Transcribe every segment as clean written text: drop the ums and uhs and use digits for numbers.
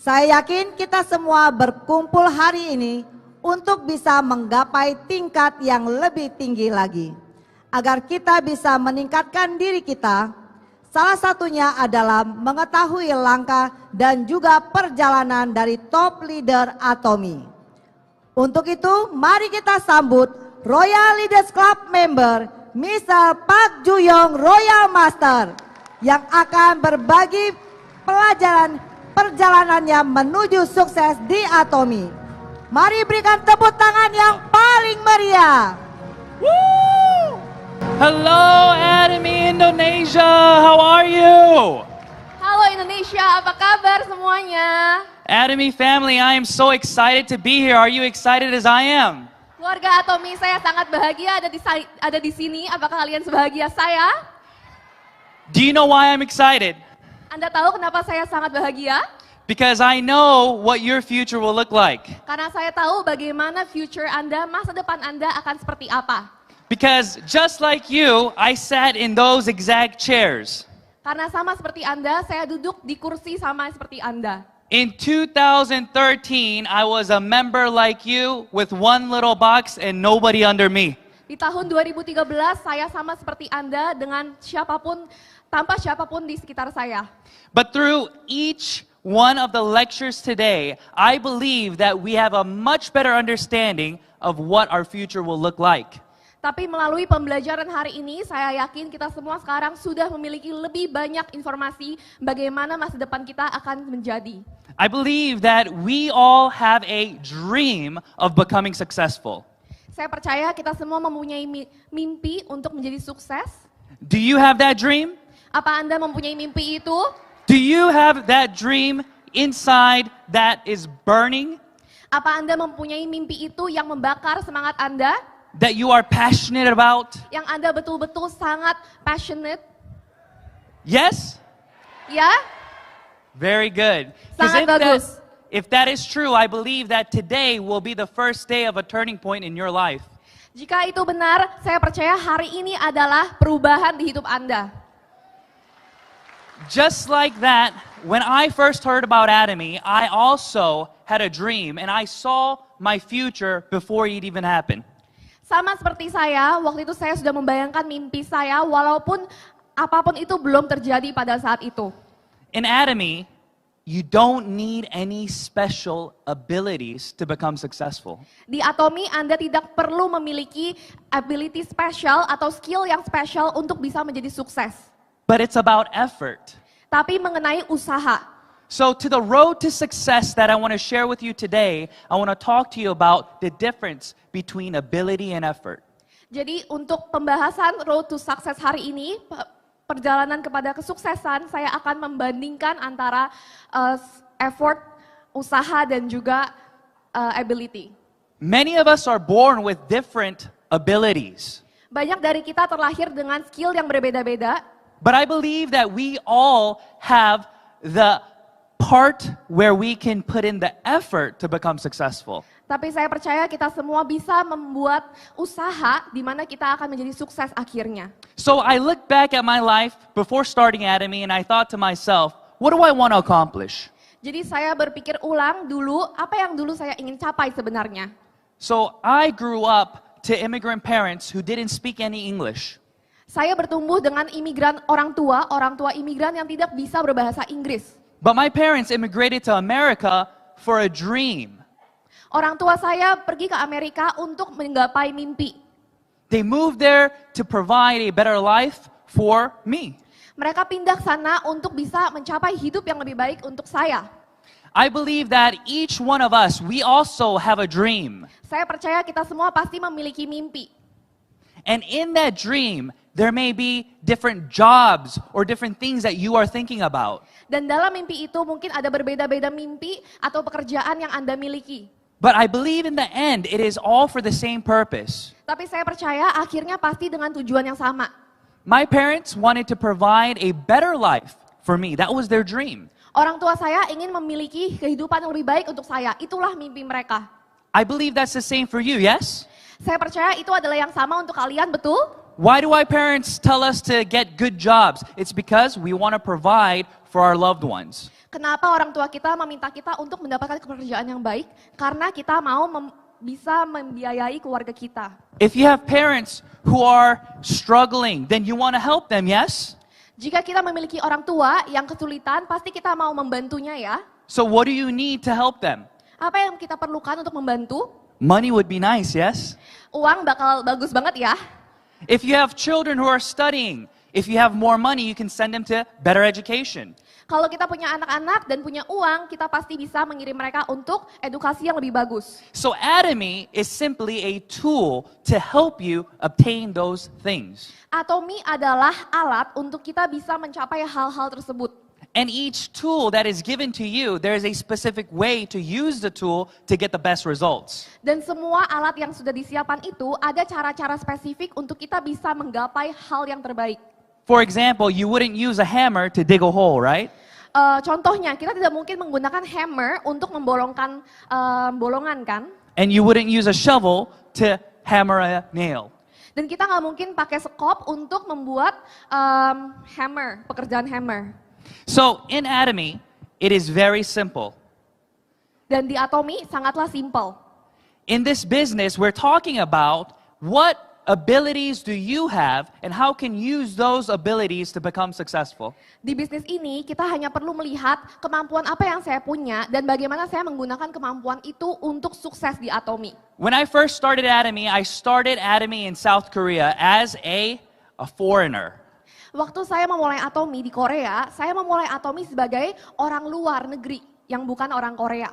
Saya yakin kita semua berkumpul hari ini untuk bisa menggapai tingkat yang lebih tinggi lagi. Agar kita bisa meningkatkan diri kita, salah satunya adalah mengetahui langkah dan juga perjalanan dari top leader Atomy. Untuk itu, mari kita sambut Royal Leaders Club member Mr. Park Ju-yong Royal Master yang akan berbagi pelajaran perjalanannya menuju sukses di Atomy. Mari berikan tepuk tangan yang paling meriah. Woo! Hello, Atomy Indonesia. How are you? Halo Indonesia, apa kabar semuanya? Atomy family, I am so excited to be here. Are you excited as I am? Keluarga Atomy, saya sangat bahagia ada di sini. Apakah kalian sebahagia saya? Do you know why I'm excited? Anda tahu kenapa saya sangat bahagia? Because I know what your future will look like. Karena saya tahu bagaimana future Anda, masa depan Anda akan seperti apa. Because just like you, I sat in those exact chairs. Karena sama seperti Anda, saya duduk di kursi sama seperti Anda. In 2013, I was a member like you with one little box and nobody under me. Di tahun 2013, saya sama seperti Anda dengan tanpa siapapun di sekitar saya. But through each one of the lectures today, I believe that we have a much better understanding of what our future will look like. Tapi melalui pembelajaran hari ini, saya yakin kita semua sekarang sudah memiliki lebih banyak informasi bagaimana masa depan kita akan menjadi. I believe that we all have a dream of becoming successful. Saya percaya kita semua mempunyai mimpi untuk menjadi sukses. Do you have that dream? Apa Anda mempunyai mimpi itu? Do you have that dream inside that is burning? Apa Anda mempunyai mimpi itu yang membakar semangat Anda? That you are passionate about? Yang Anda betul-betul sangat passionate? Yes? Ya? Very good. 'Cause Sangat bagus. if that is true, I believe that today will be the first day of a turning point in your life. Jika itu benar, saya percaya hari ini adalah perubahan di hidup Anda. Just like that, when I first heard about Atomy, I also had a dream and I saw my future before it even happened. Sama seperti saya, waktu itu saya sudah membayangkan mimpi saya walaupun apapun itu belum terjadi pada saat itu. In Atomy, you don't need any special abilities to become successful. Di Atomy, Anda tidak perlu memiliki ability spesial atau skill yang spesial untuk bisa menjadi sukses. But it's about effort. Tapi mengenai usaha. So to the road to success that I want to share with you today, I want to talk to you about the difference between ability and effort. Jadi untuk pembahasan road to success hari ini, perjalanan kepada kesuksesan, saya akan membandingkan antara effort, usaha dan juga ability. Many of us are born with different abilities. Banyak dari kita terlahir dengan skill yang berbeda-beda. But I believe that we all have the part where we can put in the effort to become successful. Tapi saya percaya kita semua bisa membuat usaha di mana kita akan menjadi sukses akhirnya. So I look back at my life before starting Atomy and I thought to myself, what do I want to accomplish? Jadi saya berpikir ulang dulu, apa yang dulu saya ingin capai sebenarnya. So I grew up to immigrant parents who didn't speak any English. Saya bertumbuh dengan orang tua imigran yang tidak bisa berbahasa Inggris. But my parents immigrated to America for a dream. Orang tua saya pergi ke Amerika untuk menggapai mimpi. They moved there to provide a better life for me. Mereka pindah ke sana untuk bisa mencapai hidup yang lebih baik untuk saya. I believe that each one of us, we also have a dream. Saya percaya kita semua pasti memiliki mimpi. And in that dream, there may be different jobs or different things that you are thinking about. Dan dalam mimpi itu mungkin ada berbeda-beda mimpi atau pekerjaan yang Anda miliki. But I believe in the end, it is all for the same purpose. Tapi saya percaya akhirnya pasti dengan tujuan yang sama. My parents wanted to provide a better life for me. That was their dream. Orang tua saya ingin memiliki kehidupan yang lebih baik untuk saya. Itulah mimpi mereka. I believe that's the same for you, yes? Saya percaya itu adalah yang sama untuk kalian, betul? Why do our parents tell us to get good jobs? It's because we want to provide for our loved ones. Kenapa orang tua kita meminta kita untuk mendapatkan pekerjaan yang baik? Karena kita mau bisa membiayai keluarga kita. If you have parents who are struggling, then you want to help them, yes? Jika kita memiliki orang tua yang kesulitan, pasti kita mau membantunya ya. So what do you need to help them? Apa yang kita perlukan untuk membantu? Money would be nice, yes? Uang bakal bagus banget ya. If you have children who are studying, if you have more money, you can send them to better education. Kalau kita punya anak-anak dan punya uang, kita pasti bisa mengirim mereka untuk edukasi yang lebih bagus. So Atomy is simply a tool to help you obtain those things. Atomy adalah alat untuk kita bisa mencapai hal-hal tersebut. And each tool that is given to you, there is a specific way to use the tool to get the best results. Dan semua alat yang sudah disiapkan itu ada cara-cara spesifik untuk kita bisa menggapai hal yang terbaik. For example, you wouldn't use a hammer to dig a hole, right? Contohnya, kita tidak mungkin menggunakan hammer untuk membolongkan bolongan kan? And you wouldn't use a shovel to hammer a nail. Dan kita nggak mungkin pakai sekop untuk membuat hammer, pekerjaan hammer. So in Atomy, it is very simple. Dan di Atomy sangatlah simple. In this business, we're talking about what abilities do you have and how can you use those abilities to become successful. Di bisnis ini kita hanya perlu melihat kemampuan apa yang saya punya dan bagaimana saya menggunakan kemampuan itu untuk sukses di Atomy. When I first started Atomy in South Korea as a foreigner. Waktu saya memulai Atomy di Korea, saya memulai Atomy sebagai orang luar negeri yang bukan orang Korea.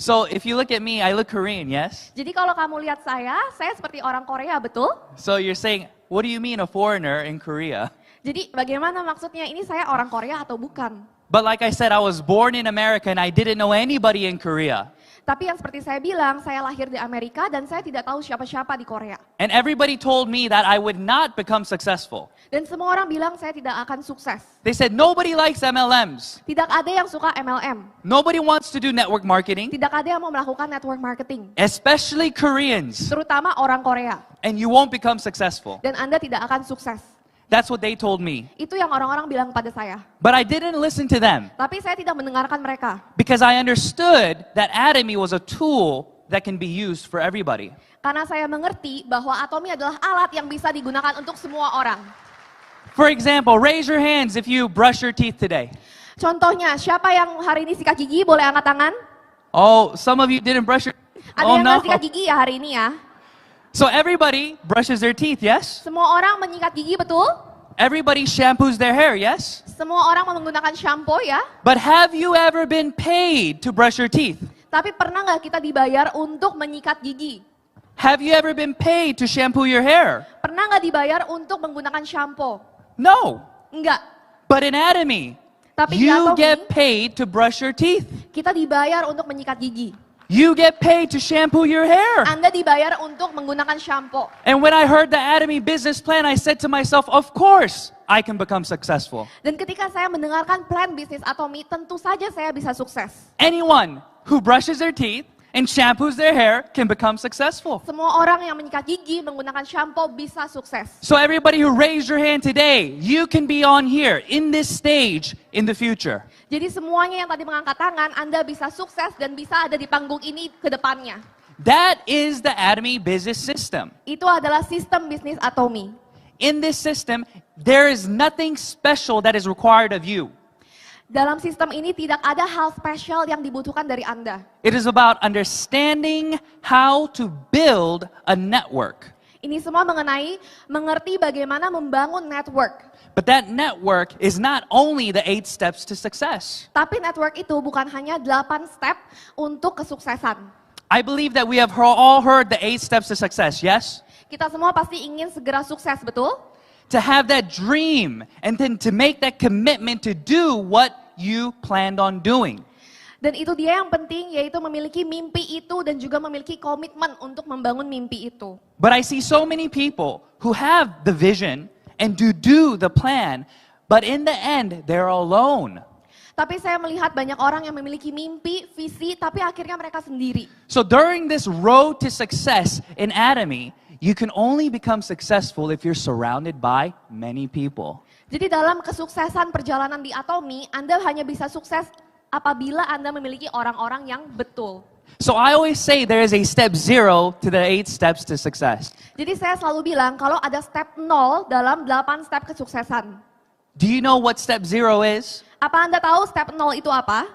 So if you look at me, I look Korean, yes? Jadi kalau kamu lihat saya seperti orang Korea, betul? So you're saying, what do you mean a foreigner in Korea? Jadi bagaimana maksudnya ini saya orang Korea atau bukan? But like I said, I was born in America and I didn't know anybody in Korea. Tapi yang seperti saya bilang, saya lahir di Amerika dan saya tidak tahu siapa-siapa di Korea. And everybody told me that I would not become successful. Dan semua orang bilang saya tidak akan sukses. They said nobody likes MLMs. Tidak ada yang suka MLM. Nobody wants to do network marketing, Tidak ada yang mau melakukan network marketing. especially Koreans. Terutama orang Korea. And you won't become successful. Dan Anda tidak akan sukses. That's what they told me. Itu yang orang-orang bilang pada saya. But I didn't listen to them Tapi saya tidak mendengarkan mereka. because I understood that Atomy was a tool that can be used for everybody. Karena saya mengerti bahwa Atomy adalah alat yang bisa digunakan untuk semua orang. For example, raise your hands if you brush your teeth today. Contohnya, siapa yang hari ini sikat gigi boleh angkat tangan? Oh, some of you didn't brush your Ada Oh yang no. nggak sikat gigi ya hari ini ya? So everybody brushes their teeth, yes? Semua orang menyikat gigi, betul? Everybody shampoos their hair, yes? Semua orang menggunakan shampoo ya? But have you ever been paid to brush your teeth? Tapi pernah nggak kita dibayar untuk menyikat gigi? Have you ever been paid to shampoo your hair? Pernah nggak dibayar untuk menggunakan shampoo? No. Enggak. But in Atomy, Tapi di you Atomy, get paid to brush your teeth. kita dibayar untuk menyikat gigi. You get paid to shampoo your hair. Anda dibayar untuk menggunakan shampoo. And when I heard the Atomy business plan, I said to myself, of course I can become successful. Dan ketika saya mendengarkan plan bisnis Atomy, tentu saja saya bisa sukses. Anyone who brushes their teeth and shampoos their hair can become successful. Semua orang yang menyikat gigi menggunakan shampoo bisa sukses. So everybody who raised your hand today, you can be on here in this stage in the future. Jadi semuanya yang tadi mengangkat tangan, Anda bisa sukses dan bisa ada di panggung ini ke depannya. That is the Atomy business system. Itu adalah sistem bisnis Atomy. In this system, there is nothing special that is required of you. Dalam sistem ini tidak ada hal spesial yang dibutuhkan dari Anda. It is about understanding how to build a network. Ini semua mengenai mengerti bagaimana membangun network. But that network is not only the 8 steps to success. Tapi network itu bukan hanya 8 step untuk kesuksesan. I believe that we have all heard the 8 steps to success, yes? Kita semua pasti ingin segera sukses, betul? To have that dream and then to make that commitment to do what you planned on doing. Dan itu dia yang penting, yaitu memiliki mimpi itu dan juga memiliki komitmen untuk membangun mimpi itu. But I see so many people who have the vision and do the plan, but in the end, they're alone. Tapi saya melihat banyak orang yang memiliki mimpi, visi, tapi akhirnya mereka sendiri. So during this road to success in Atomy, you can only become successful if you're surrounded by many people. Jadi dalam kesuksesan perjalanan di Atomy, Anda hanya bisa sukses apabila Anda memiliki orang-orang yang betul. So I always say there is a step 0 to the 8 steps to success. Jadi saya selalu bilang kalau ada step 0 dalam 8 step kesuksesan. Do you know what step 0 is? Apa Anda tahu step 0 itu apa?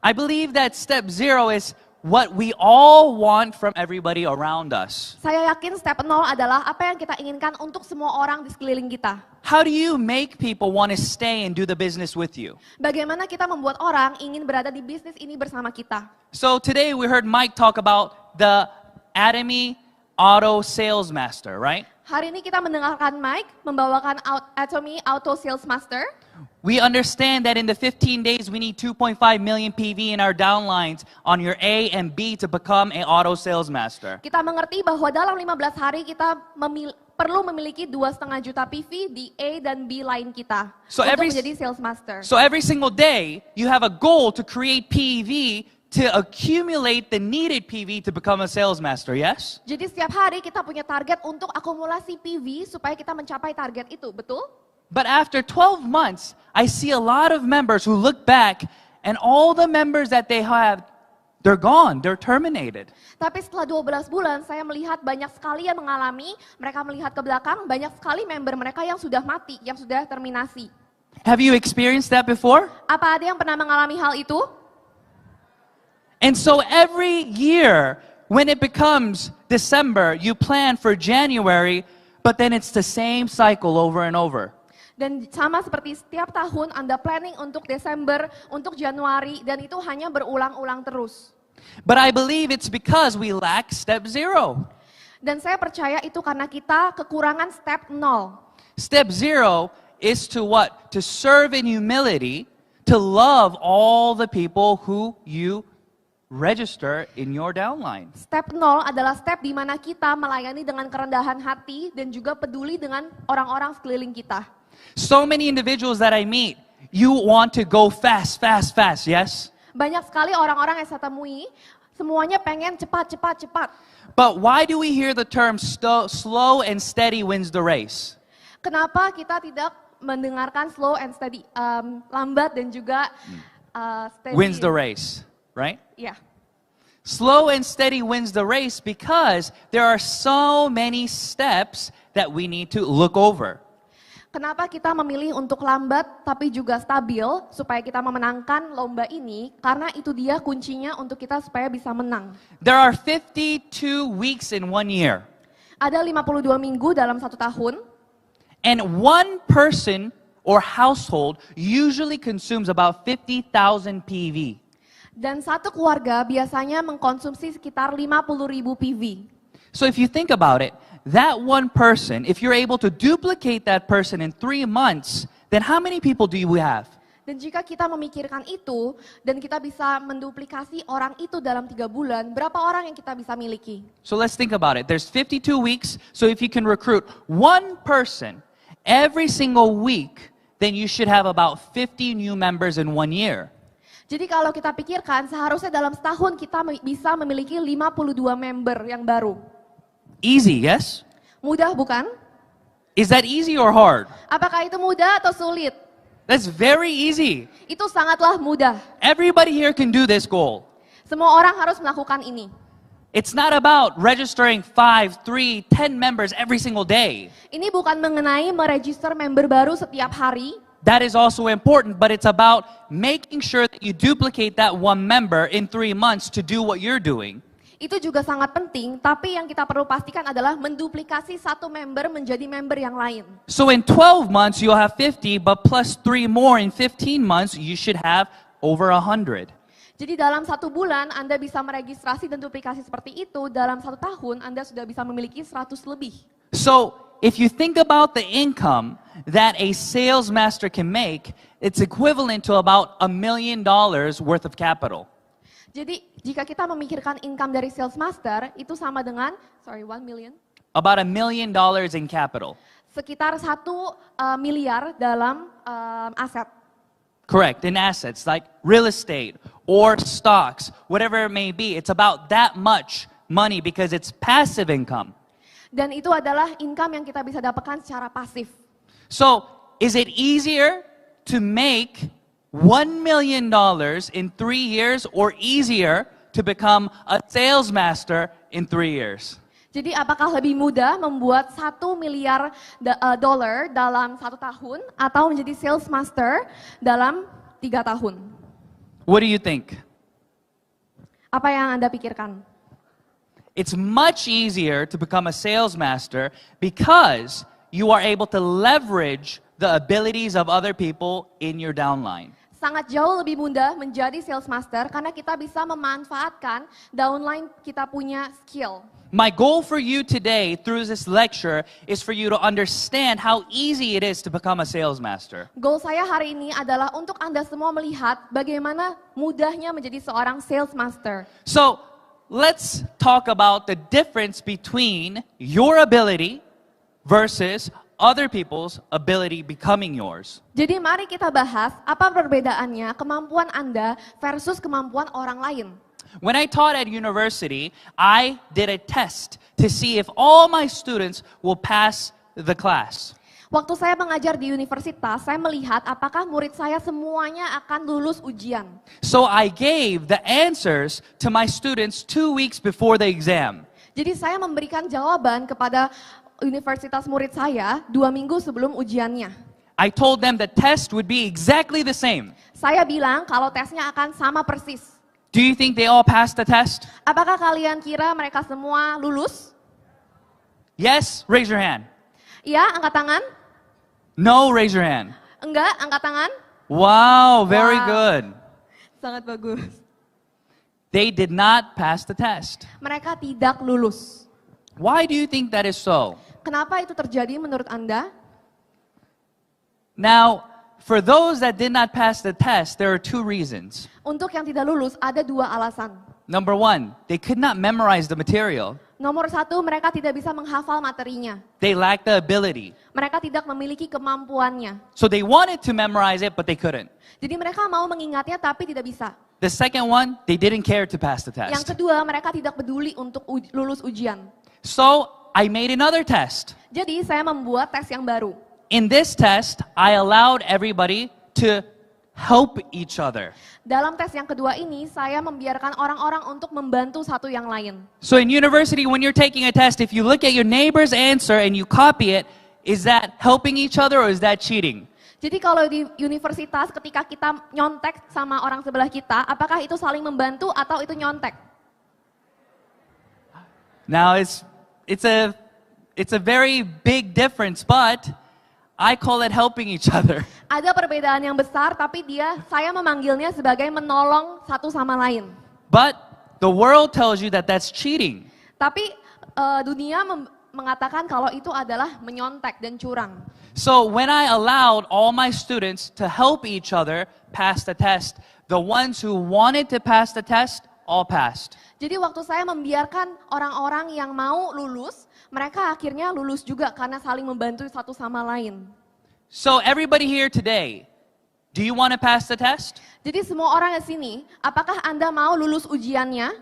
I believe that step 0 is what we all want from everybody around us. Saya yakin step 0 adalah apa yang kita inginkan untuk semua orang di sekeliling kita. How do you make people want to stay and do the business with you? Bagaimana kita membuat orang ingin berada di bisnis ini bersama kita. So today we heard Mike talk about the Atomy Auto Sales Master, right? Hari ini kita mendengarkan Mike membawakan Atomy Auto Sales Master. We understand that in the 15 days we need 2.5 million PV in our downlines on your A and B to become an auto sales master. Kita mengerti bahwa dalam 15 hari kita perlu memiliki 2,5 juta PV di A dan B line kita So untuk menjadi sales master. So every single day you have a goal to create PV to accumulate the needed PV to become a sales master, yes? Jadi setiap hari kita punya target untuk akumulasi PV supaya kita mencapai target itu, betul? But after 12 months, I see a lot of members who look back and all the members that they have, they're gone, they're terminated. Tapi setelah 12 bulan, saya melihat banyak sekali yang mengalami, mereka melihat ke belakang, banyak sekali member mereka yang sudah mati, yang sudah terminasi. Have you experienced that before? Apa ada yang pernah mengalami hal itu? And so every year, when it becomes December, you plan for January, but then it's the same cycle over and over. Dan sama seperti setiap tahun Anda planning untuk Desember, untuk Januari, dan itu hanya berulang-ulang terus. But I believe it's because we lack step 0. Dan saya percaya itu karena kita kekurangan step 0. Step 0 is to what? To serve in humility, to love all the people who you register in your downline. Step 0 adalah step di mana kita melayani dengan kerendahan hati dan juga peduli dengan orang-orang sekeliling kita. So many individuals that I meet, you want to go fast, fast, fast, yes? Banyak sekali orang-orang yang saya temui, semuanya pengen cepat, cepat, cepat. But why do we hear the term slow and steady wins the race? Kenapa kita tidak mendengarkan slow and steady, lambat dan juga steady? Wins the race, right? Ya. Slow and steady wins the race because there are so many steps that we need to look over. Kenapa kita memilih untuk lambat tapi juga stabil supaya kita memenangkan lomba ini? Karena itu dia kuncinya untuk kita supaya bisa menang. There are 52 weeks in 1 year. Ada 52 minggu dalam 1 tahun. And one person or household usually consumes about 50,000 PV. Dan satu keluarga biasanya mengkonsumsi sekitar 50.000 PV. So if you think about it, that one person, if you're able to duplicate that person in 3 months, then how many people do you have? Dan jika kita memikirkan itu, dan kita bisa menduplikasi orang itu dalam 3 bulan, berapa orang yang kita bisa miliki? So let's think about it. There's 52 weeks, so if you can recruit one person every single week, then you should have about 50 new members in 1 year. Jadi kalau kita pikirkan, seharusnya dalam setahun kita bisa memiliki 52 member yang baru. Easy, yes? Mudah bukan? Is that easy or hard? Apakah itu mudah atau sulit? That's very easy. Itu sangatlah mudah. Everybody here can do this goal. Semua orang harus melakukan ini. It's not about registering 5, 3, 10 members every single day. Ini bukan mengenai meregister member baru setiap hari. That is also important, but it's about making sure that you duplicate that one member in 3 months to do what you're doing. Itu juga sangat penting, tapi yang kita perlu pastikan adalah menduplikasi satu member menjadi member yang lain. So in 12 months, you'll have 50, but plus 3 more in 15 months, you should have over 100. Jadi dalam 1 bulan Anda bisa meregistrasi dan duplikasi seperti itu, dalam 1 tahun Anda sudah bisa memiliki 100 lebih. So if you think about the income that a sales master can make, it's equivalent to about $1 million worth of capital. Jadi jika kita memikirkan income dari sales master, itu sama dengan, 1 million. About $1 million in capital. Sekitar 1 miliar dalam aset. Correct, in assets like real estate or stocks, whatever it may be. It's about that much money because it's passive income. Dan itu adalah income yang kita bisa dapatkan secara pasif. So, is it easier to make $1 million in 3 years or easier to become a sales master in 3 years? Jadi apakah lebih mudah membuat 1 miliar dolar dalam 1 tahun atau menjadi sales master dalam 3 tahun? What do you think? Apa yang Anda pikirkan? It's much easier to become a sales master because you are able to leverage the abilities of other people in your downline. Sangat jauh lebih mudah menjadi sales master karena kita bisa memanfaatkan downline kita punya skill. My goal for you today through this lecture is for you to understand how easy it is to become a sales master. Goal saya hari ini adalah untuk Anda semua melihat bagaimana mudahnya menjadi seorang sales master. So, let's talk about the difference between your ability versus other people's ability becoming yours. Jadi mari kita bahas apa perbedaannya kemampuan Anda versus kemampuan orang lain. When I taught at university, I did a test to see if all my students will pass the class. Waktu saya mengajar di universitas, saya melihat apakah murid saya semuanya akan lulus ujian. So I gave the answers to my students 2 weeks before the exam. Jadi saya memberikan jawaban kepada universitas murid saya 2 minggu sebelum ujiannya. I told them the test would be exactly the same. Saya bilang kalau tesnya akan sama persis. Do you think they all passed the test? Apakah kalian kira mereka semua lulus? Yes, raise your hand. Iya, angkat tangan. No, raise your hand. Enggak, angkat tangan. Wow, very Wow. good. Sangat bagus. They did not pass the test. Mereka tidak lulus. Why do you think that is so? Kenapa itu terjadi menurut Anda? Now, for those that did not pass the test, there are 2 reasons. Untuk yang tidak lulus ada 2 alasan. Number 1, they could not memorize the material. Nomor 1, mereka tidak bisa menghafal materinya. They lacked the ability. Mereka tidak memiliki kemampuannya. So they wanted to memorize it, but they couldn't. Jadi mereka mau mengingatnya tapi tidak bisa. The second one, they didn't care to pass the Yang test. kedua, mereka tidak peduli untuk lulus ujian. So I made another test. Jadi saya membuat tes yang baru. In this test, I allowed everybody to help each other. Dalam tes yang kedua ini, saya membiarkan orang-orang untuk membantu satu yang lain. So in university, when you're taking a test, if you look at your neighbor's answer and you copy it, is that helping each other or is that cheating? Jadi kalau di universitas ketika kita nyontek sama orang sebelah kita, apakah itu saling membantu atau itu nyontek? Now it's a very big difference, but I call it helping each other. Ada perbedaan yang besar, tapi saya memanggilnya sebagai menolong satu sama lain. But the world tells you that that's cheating. Tapi dunia mengatakan kalau itu adalah menyontek dan curang. So when I allowed all my students to help each other pass the test, the ones who wanted to pass the test all passed. Jadi waktu saya membiarkan orang-orang yang mau lulus, mereka akhirnya lulus juga karena saling membantu satu sama lain. So everybody here today, do you want to pass the test? Jadi semua orang di sini, apakah Anda mau lulus ujiannya?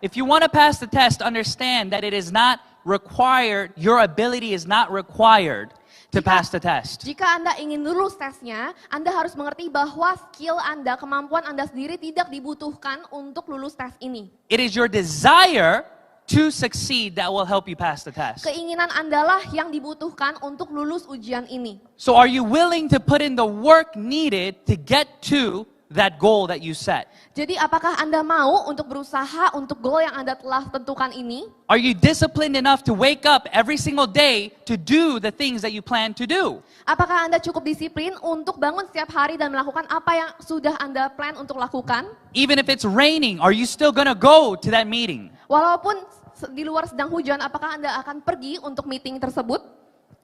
If you want to pass the test, understand that it is not required, your ability is not required to pass the test. Jika Anda ingin lulus tesnya, Anda harus mengerti bahwa skill Anda, kemampuan Anda sendiri tidak dibutuhkan untuk lulus tes ini. It is your desire to succeed that will help you pass the test. Keinginan Anda lah yang dibutuhkan untuk lulus ujian ini. So are you willing to put in the work needed to get to that goal that you set? Jadi apakah Anda mau untuk berusaha untuk goal yang Anda telah tentukan ini? Are you disciplined enough to wake up every single day to do the things that you plan to do? Apakah Anda cukup disiplin untuk bangun setiap hari dan melakukan apa yang sudah Anda plan untuk lakukan? Even if it's raining, are you still gonna go to that meeting? Walaupun di luar sedang hujan, apakah Anda akan pergi untuk meeting tersebut?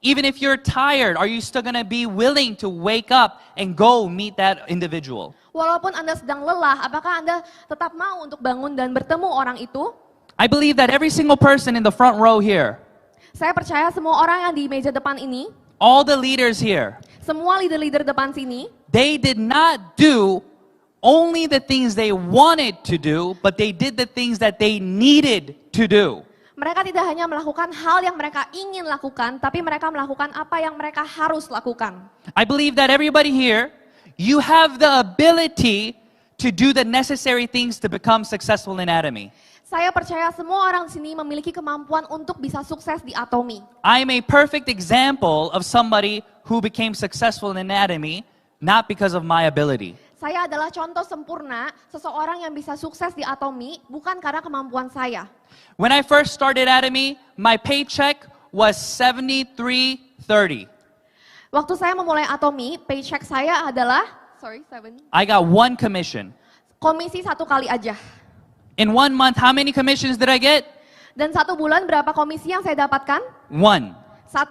Even if you're tired, are you still gonna be willing to wake up and go meet that individual? Walaupun Anda sedang lelah, apakah Anda tetap mau untuk bangun dan bertemu orang itu? I believe that every single person in the front row here, Saya percaya semua orang yang di meja depan ini, all the leaders here, semua leader-leader depan sini, they did not do only the things they wanted to do, but they did the things that they needed to do. mereka tidak hanya melakukan hal yang mereka ingin lakukan, tapi mereka melakukan apa yang mereka harus lakukan. I believe that everybody here, you have the ability to do the necessary things to become successful in Atomy. Saya percaya semua orang di sini memiliki kemampuan untuk bisa sukses di Atomy. I am a perfect example of somebody who became successful in Atomy, not because of my ability. Saya adalah contoh sempurna seseorang yang bisa sukses di Atomy bukan karena kemampuan saya. When I first started Atomy, my paycheck was $73.30. Waktu saya memulai Atomy, paycheck saya adalah, I got one commission. komisi 1 kali aja. In 1 month, how many commissions did I get? Dan 1 bulan berapa komisi yang saya dapatkan? 1. 1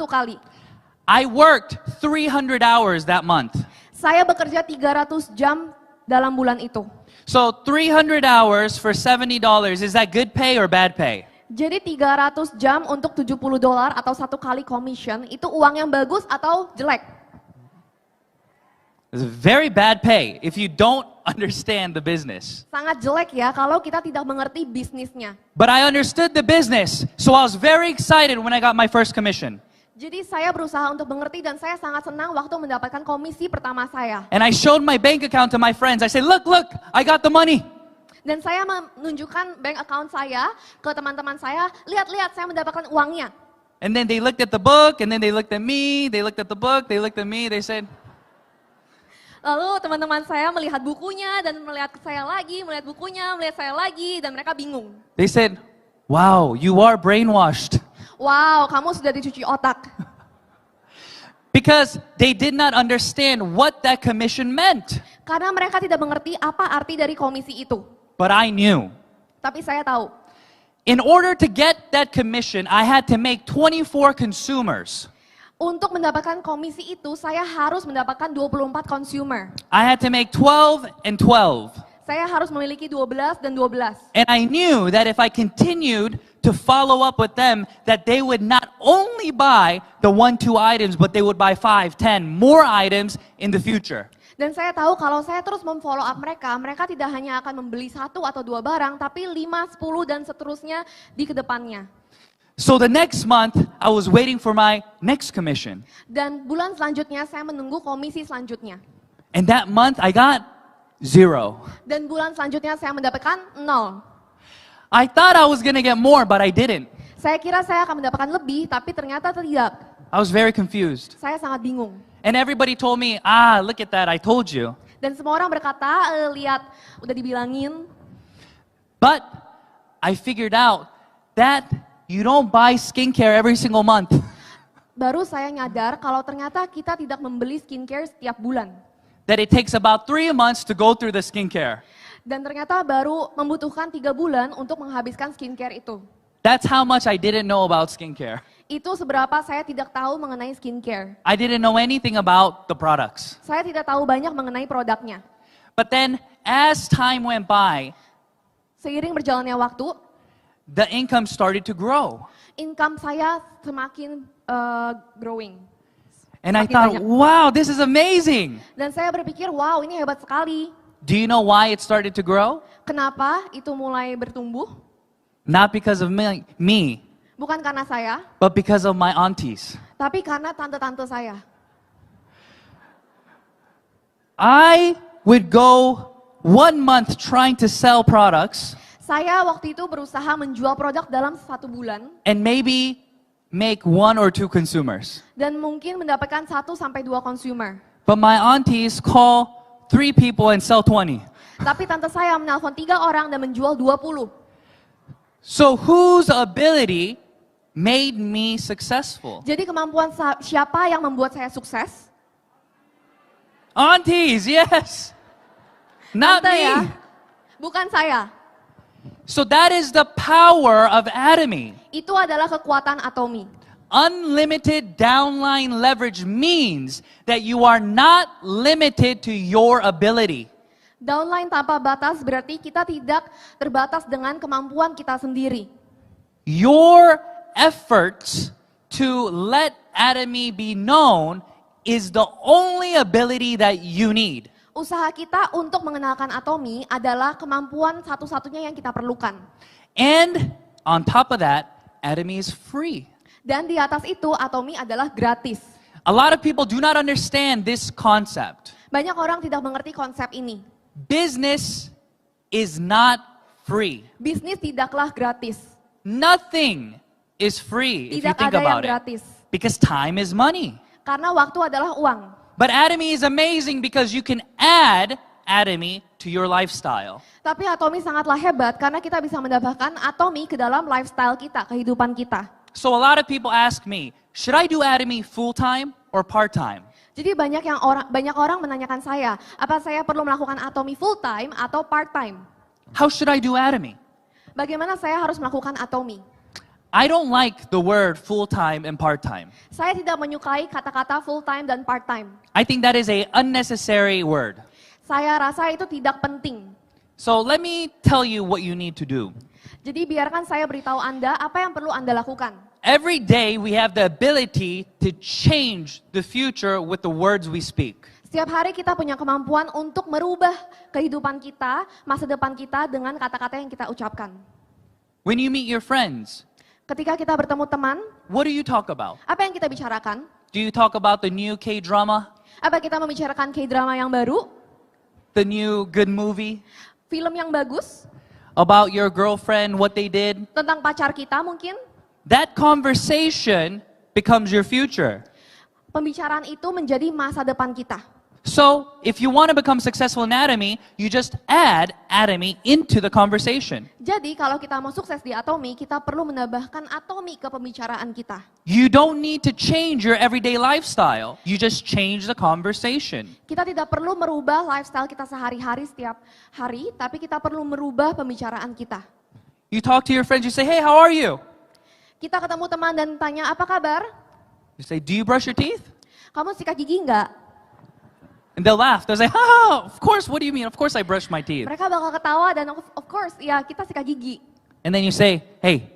kali. I worked 300 hours that month. Saya bekerja 300 jam dalam bulan itu. So 300 hours for $70, is that good pay or bad pay? Jadi 300 jam untuk $70 atau 1 kali commission, itu uang yang bagus atau jelek? It's very bad pay if you don't understand the business. Sangat jelek ya kalau kita tidak mengerti bisnisnya. But I understood the business, so I was very excited when I got my first commission. Jadi saya berusaha untuk mengerti dan saya sangat senang waktu mendapatkan komisi pertama saya. And I showed my bank account to my friends. I said, look, I got the money. Dan saya menunjukkan bank account saya ke teman-teman saya, lihat-lihat saya mendapatkan uangnya. And then they looked at the book, and then they looked at me, they looked at the book, they looked at me, they said, Lalu teman-teman saya melihat bukunya dan melihat saya lagi, melihat bukunya, melihat saya lagi, dan mereka bingung. they said, wow, you are brainwashed. Wow, kamu sudah dicuci otak. Because they did not understand what that commission meant. Karena mereka tidak mengerti apa arti dari komisi itu. But I knew. Tapi saya tahu, In order to get that commission, I had to make 24 consumers. untuk mendapatkan komisi itu, saya harus mendapatkan 24 consumer. I had to make 12 and 12. Saya harus memiliki 12 dan 12. And I knew that if I continued to follow up with them, that they would not only buy the 1-2 items, but they would buy 5, 10 more items in the future. Dan saya tahu kalau saya terus memfollow up mereka, mereka tidak hanya akan membeli 1 atau 2 barang, tapi 5, 10 dan seterusnya di kedepannya. So the next month, I was waiting for my next commission. Dan bulan selanjutnya saya menunggu komisi selanjutnya. And that month, I got 0. Dan bulan selanjutnya saya mendapatkan 0. I thought I was going to get more, but I didn't. Saya kira saya akan mendapatkan lebih, tapi ternyata tidak. I was very confused. Saya sangat bingung. And everybody told me, look at that, I told you. Dan semua orang berkata, lihat, udah dibilangin. But I figured out that you don't buy skincare every single month. Baru saya nyadar kalau ternyata kita tidak membeli skincare setiap bulan. That it takes about 3 months to go through the skincare. Dan ternyata baru membutuhkan 3 bulan untuk menghabiskan skincare itu. That's how much I didn't know about skincare. Itu seberapa saya tidak tahu mengenai skincare. I didn't know anything about the products. Saya tidak tahu banyak mengenai produknya. But then, as time went by, Seiring berjalannya waktu, the income started to grow. income saya semakin growing. And I Semakin thought, banyak. wow, this is amazing. Dan saya berpikir, wow, ini hebat sekali. Do you know why it started to grow? Kenapa itu mulai bertumbuh? Not because of me, Bukan karena saya, but because of my aunties. tapi karena tante-tante saya. I would go 1 month trying to sell products Saya waktu itu berusaha menjual produk dalam 1 bulan and maybe make 1 or 2 consumers. dan mungkin mendapatkan 1 sampai 2 consumer. But my aunties call 3 people and sell 20. Tapi tante saya menelpon 3 orang dan menjual 20. So whose ability made me successful? Jadi kemampuan siapa yang membuat saya sukses? Aunties, yes. Not Tante ya, me. bukan saya. So that is the power of Atomy. Itu adalah kekuatan Atomy. Unlimited downline leverage means that you are not limited to your ability. Downline tanpa batas berarti kita tidak terbatas dengan kemampuan kita sendiri. Your efforts to let Atomy be known is the only ability that you need. Usaha kita untuk mengenalkan Atomy adalah kemampuan satu-satunya yang kita perlukan. And on top of that, Atomy is free. Dan di atas itu Atomy adalah gratis. A lot of people do not understand this concept. Banyak orang tidak mengerti konsep ini. Business is not free. Bisnis tidaklah gratis. Nothing is free if you Tidak think ada yang about it. gratis. Because time is money. Karena waktu adalah uang. But Atomy is amazing because you can add Atomy to your lifestyle. Tapi Atomy sangatlah hebat karena kita bisa menambahkan Atomy ke dalam lifestyle kita, kehidupan kita. So a lot of people ask me, should I do Atomy full-time or part-time? Jadi banyak orang menanyakan saya, apa saya perlu melakukan Atomy full time atau part time? How should I do Atomy? Bagaimana saya harus melakukan Atomy? I don't like the word full-time and part-time. Saya tidak menyukai kata-kata full time dan part time. I think that is a unnecessary word. Saya rasa itu tidak penting. So let me tell you what you need to do. Jadi biarkan saya beritahu Anda apa yang perlu Anda lakukan. Every day we have the ability to change the future with the words we speak. Setiap hari kita punya kemampuan untuk merubah kehidupan kita, masa depan kita dengan kata-kata yang kita ucapkan. When you meet your friends, Ketika kita bertemu teman, what do you talk about? apa yang kita bicarakan? Do you talk about the new K-drama? Apa kita membicarakan K-drama yang baru? The new good movie? Film yang bagus? About your girlfriend, what they did? Tentang pacar kita mungkin? That conversation becomes your future. Pembicaraan itu menjadi masa depan kita. So, if you want to become successful in Atomy, you just add Atomy into the conversation. Jadi kalau kita mau sukses di Atomy, kita perlu menambahkan Atomy ke pembicaraan kita. You don't need to change your everyday lifestyle. You just change the conversation. Kita tidak perlu merubah lifestyle kita sehari-hari setiap hari, tapi kita perlu merubah pembicaraan kita. You talk to your friends, you say, hey, how are you? Kita ketemu teman dan tanya, apa kabar? You say, do you brush your teeth? Kamu sikat gigi enggak? And they'll laugh. They'll say, oh, of course, what do you mean? Of course I brush my teeth. Mereka bakal ketawa dan of course, ya kita sikat gigi. And then you say, hey,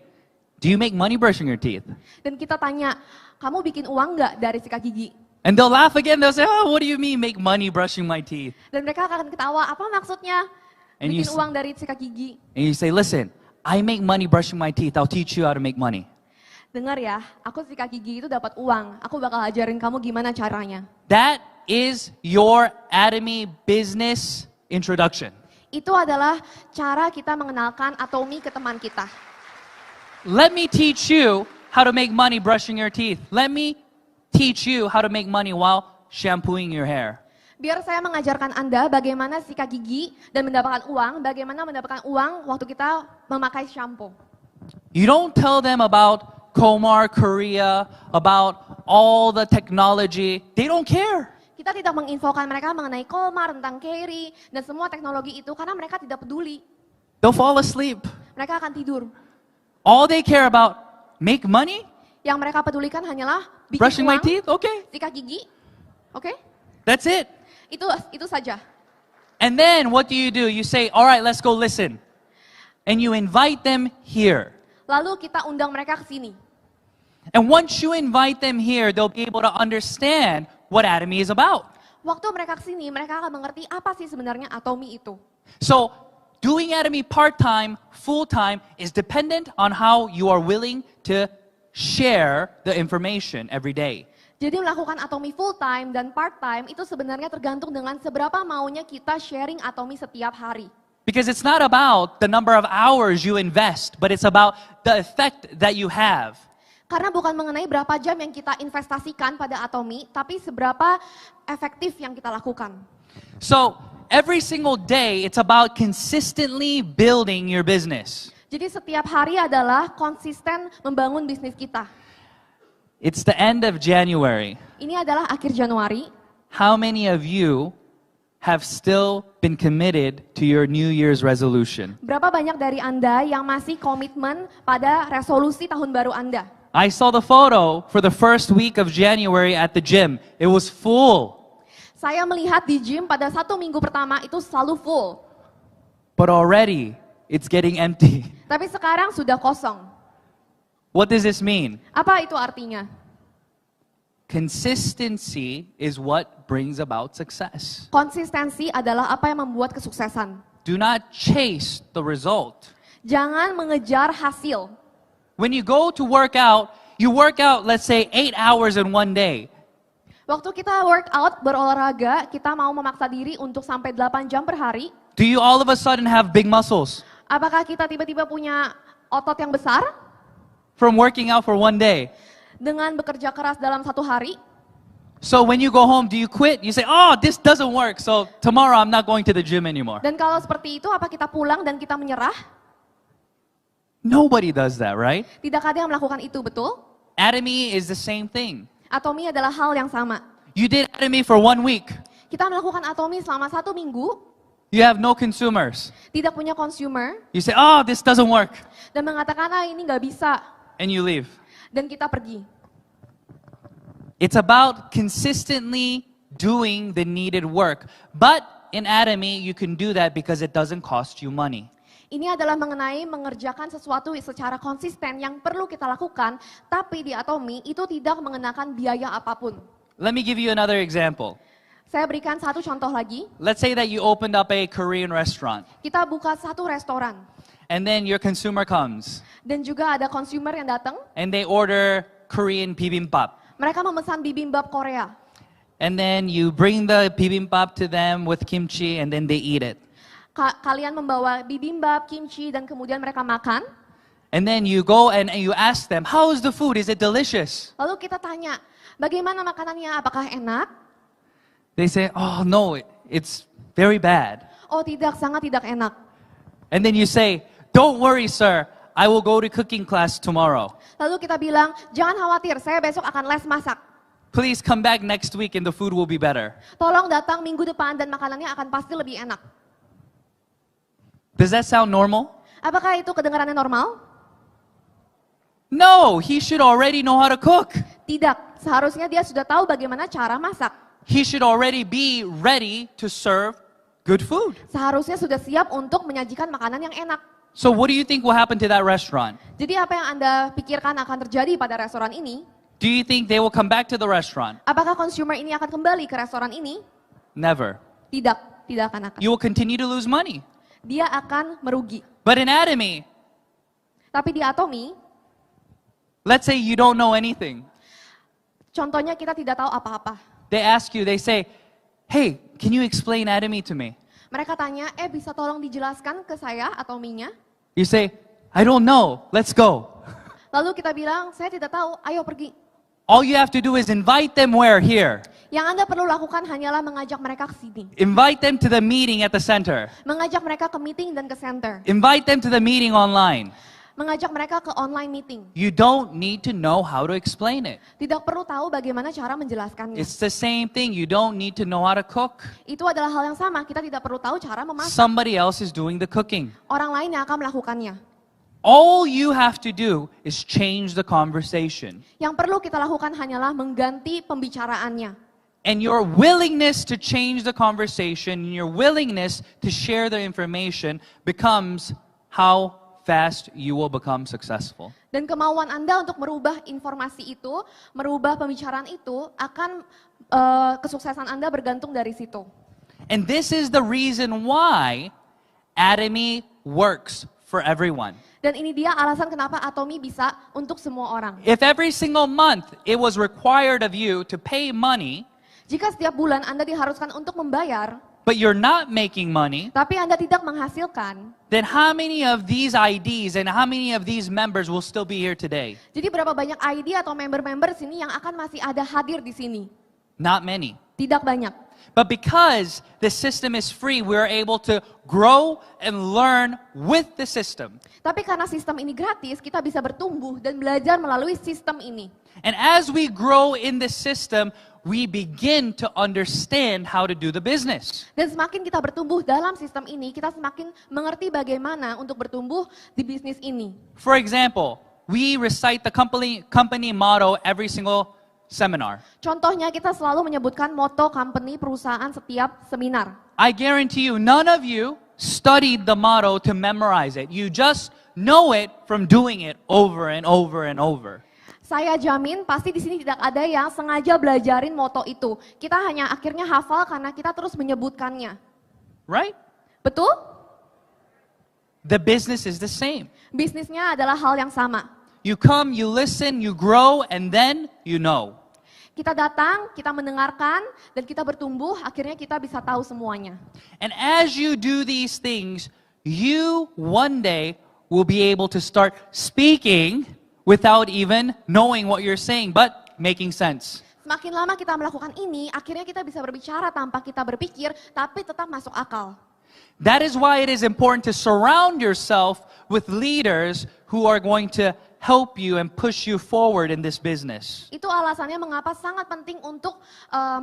do you make money brushing your teeth? Dan kita tanya, kamu bikin uang enggak dari sikat gigi? And they'll laugh again. They'll say, oh, what do you mean make money brushing my teeth? Dan mereka akan ketawa, apa maksudnya? And you Bikin s- uang dari sikat gigi. And you say, listen, I make money brushing my teeth. I'll teach you how to make money. Dengar ya, aku sikat gigi itu dapat uang. Aku bakal ajarin kamu gimana caranya. That is your Atomy business introduction. Itu adalah cara kita mengenalkan Atomy ke teman kita. Let me teach you how to make money brushing your teeth. Let me teach you how to make money while shampooing your hair. Biar saya mengajarkan Anda bagaimana sikat gigi dan mendapatkan uang, bagaimana mendapatkan uang waktu kita memakai shampoo. You don't tell them about Komar, Korea, about all the technology. They don't care. Kita tidak menginfokan mereka mengenai Komar, tentang Kerry, dan semua teknologi itu karena mereka tidak peduli. They'll fall asleep. Mereka akan tidur. All they care about, make money, Yang mereka pedulikan hanyalah bikin brushing my uang, teeth, okay. sikat gigi. Oke? That's it. Itu saja. And then what do? You say, all right, let's go listen. And you invite them here. Lalu kita undang mereka ke sini. And once you invite them here, they'll be able to understand what Atomy is about. Waktu mereka ke sini, mereka akan mengerti apa sih sebenarnya Atomy itu. So, doing Atomy part-time, full-time is dependent on how you are willing to share the information every day. Jadi melakukan Atomy full time dan part time itu sebenarnya tergantung dengan seberapa maunya kita sharing Atomy setiap hari. Because it's not about the number of hours you invest, but it's about the effect that you have. Karena bukan mengenai berapa jam yang kita investasikan pada Atomy, tapi seberapa efektif yang kita lakukan. So, every single day, it's about consistently building your business. Jadi setiap hari adalah konsisten membangun bisnis kita. It's the end of January. Ini adalah akhir Januari. How many of you have still been committed to your New Year's resolution? Berapa banyak dari Anda yang masih komitmen pada resolusi tahun baru Anda? I saw the photo for the first week of January at the gym. It was full. Saya melihat di gym pada 1 minggu pertama itu selalu full. But already, it's getting empty. Tapi sekarang sudah kosong. What does this mean? Apa itu artinya? Consistency is what brings about success. Konsistensi adalah apa yang membuat kesuksesan. Do not chase the result. Jangan mengejar hasil. When you go to work out, you work out, let's say, 8 hours in one day. Waktu kita workout, berolahraga, kita mau memaksa diri untuk sampai 8 jam per hari. Do you all of a sudden have big muscles Apakah kita tiba-tiba punya otot yang besar from working out for one day? dengan bekerja keras dalam satu hari? So when you go home, do you quit? You say, oh, this doesn't work, so tomorrow I'm not going to the gym anymore. Dan kalau seperti itu, apa kita pulang dan kita menyerah? Nobody does that, right? Tidak ada yang melakukan itu, betul? Atomy is the same thing. Atomi adalah hal yang sama. You did Atomy for 1 week. Kita melakukan atomi selama 1 minggu, You have no consumers. tidak punya consumer, You say, oh, this doesn't work. dan mengatakan, ini nggak bisa, And you leave. dan kita pergi. It's about consistently doing the needed work. But in Atomy, you can do that because it doesn't cost you money. Ini adalah mengenai mengerjakan sesuatu secara konsisten yang perlu kita lakukan, tapi di atomi itu tidak mengenakan biaya apapun. Let me give you another example. Saya berikan satu contoh lagi. Let's say that you opened up a Korean restaurant, Kita buka satu restoran, and then your consumer comes, dan juga ada consumer yang datang, and they order Korean bibimbap. mereka memesan bibimbap Korea. And then you bring the bibimbap to them with kimchi, and then they eat it. Kalian membawa bibimbap, kimchi, dan kemudian mereka makan. And then you go and you ask them, how is the food? Is it delicious? Lalu kita tanya, bagaimana makanannya? Apakah enak? They say, oh no, it's very bad. Oh tidak, sangat tidak enak. And then you say, don't worry, sir. I will go to cooking class tomorrow. Lalu kita bilang, jangan khawatir, saya besok akan les masak. Please come back next week and the food will be better. Tolong datang minggu depan dan makanannya akan pasti lebih enak. Does that sound normal? Apakah itu kedengarannya normal? No, he should already know how to cook. Tidak, seharusnya dia sudah tahu bagaimana cara masak. He should already be ready to serve good food. Seharusnya sudah siap untuk menyajikan makanan yang enak. So what do you think will happen to that restaurant? Jadi apa yang Anda pikirkan akan terjadi pada restoran ini? Do you think they will come back to the restaurant? Apakah consumer ini akan kembali ke restoran ini? Never. Tidak, tidak akan. You will continue to lose money. Dia akan merugi. But in Atomy, Tapi di atomi, let's say you don't know anything. contohnya kita tidak tahu apa-apa. They ask you, they say, hey, can you explain Atomy to me? Mereka tanya, bisa tolong dijelaskan ke saya atominya? You say, I don't know, let's go. Lalu kita bilang, saya tidak tahu, ayo pergi. All you have to do is invite them where? Here. Yang Anda perlu lakukan hanyalah mengajak mereka ke sini. Invite them to the meeting at the center. Mengajak mereka ke meeting dan ke center. Invite them to the meeting online. Mengajak mereka ke online meeting. You don't need to know how to explain it. Tidak perlu tahu bagaimana cara menjelaskannya. It's the same thing. You don't need to know how to cook. Itu adalah hal yang sama, kita tidak perlu tahu cara memasak. Somebody else is doing the cooking. Orang lain yang akan melakukannya. All you have to do is change the conversation. Yang perlu kita lakukan hanyalah mengganti pembicaraannya. And your willingness to change the conversation, your willingness to share the information becomes how fast you will become successful. Dan kemauan Anda untuk merubah informasi itu, merubah pembicaraan itu, akan kesuksesan Anda bergantung dari situ. And this is the reason why Atomy works for everyone. Dan ini dia alasan kenapa Atomi bisa untuk semua orang. If every single month it was required of you to pay money, Jika setiap bulan Anda diharuskan untuk membayar, but you're not making money, tapi Anda tidak menghasilkan, then how many of these IDs and how many of these members will still be here today? jadi berapa banyak ID atau member-member sini yang akan masih ada hadir di sini? Not many. Tidak banyak. But because the system is free, we're able to grow and learn with the system. Tapi karena sistem ini gratis, kita bisa bertumbuh dan belajar melalui sistem ini. And as we grow in the system, we begin to understand how to do the business. Dan semakin kita bertumbuh dalam sistem ini, kita semakin mengerti bagaimana untuk bertumbuh di bisnis ini. For example, we recite the company motto every single seminar. Contohnya kita selalu menyebutkan moto company perusahaan setiap seminar. I guarantee you, none of you studied the motto to memorize it. You just know it from doing it over and over and over. Saya jamin pasti di sini tidak ada yang sengaja belajarin moto itu. Kita hanya akhirnya hafal karena kita terus menyebutkannya. Right? Betul? The business is the same. Bisnisnya adalah hal yang sama. You come, you listen, you grow, and then you know. Kita datang, kita mendengarkan, dan kita bertumbuh, akhirnya kita bisa tahu semuanya. And as you do these things, you one day will be able to start speaking without even knowing what you're saying, but making sense. Semakin lama kita melakukan ini, akhirnya kita bisa berbicara tanpa kita berpikir, tapi tetap masuk akal. That is why it is important to surround yourself with leaders who are going to help you and push you forward in this business. Itu alasannya mengapa sangat penting untuk